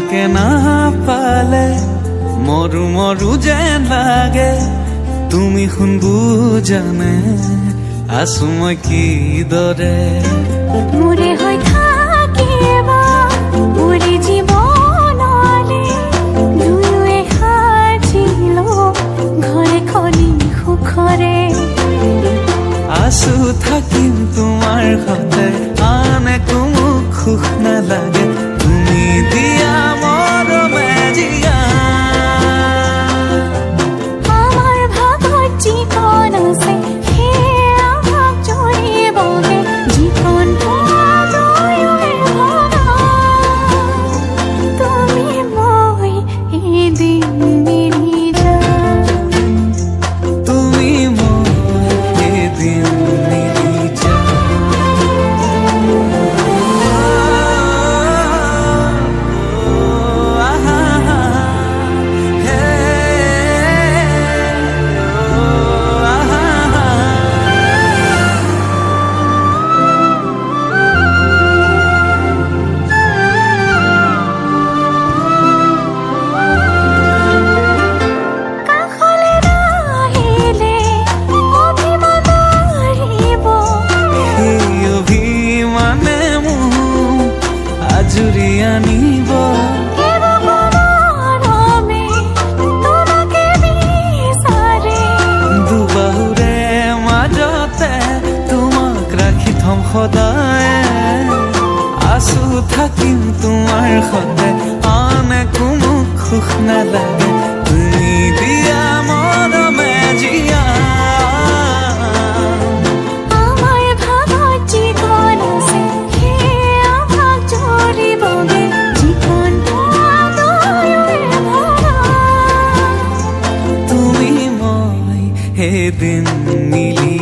তোমাকে না পালে মরু মরু যেন লাগে তুমি শুন বুজানে আছো মই কিদৰে মোৰে হৈ থাকিবা মোৰে জীৱনলে দুয়োৱে সাজিলো ঘৰে খনি সুখৰে আছো থাকিম তোমাৰ সতে আন একো মোক সুখ নালাগে তুমি দিয়া মৰমে জিয়া আমাৰ ভাগত যিকণ আছে সেয়া ভাগ জৰিবগে যিকণ দুয়োৱে ভগা তুমি মই এদিন মিলি যাম তুমি মই এদিন মিলি কাষলে নাহিলে অভিমান বাঢ়িব সেই অভিমানে মোক আজুৰি আনিব মৰমে তোমাকে বিচাৰে দুবাহুৰে মাজতে তোমাক ৰাখি থম সদায় আছো থাকিম তোমাৰ সতে আন একো মোক সুখ নালাগে তুমি দিয়া মৰমে জিয়া আমাৰ ভাগত যিকণ আছে সেয়া ভাগ জৰিবগে যিকণ দুয়োৱে ভগা তুমি মই এদিন মিলি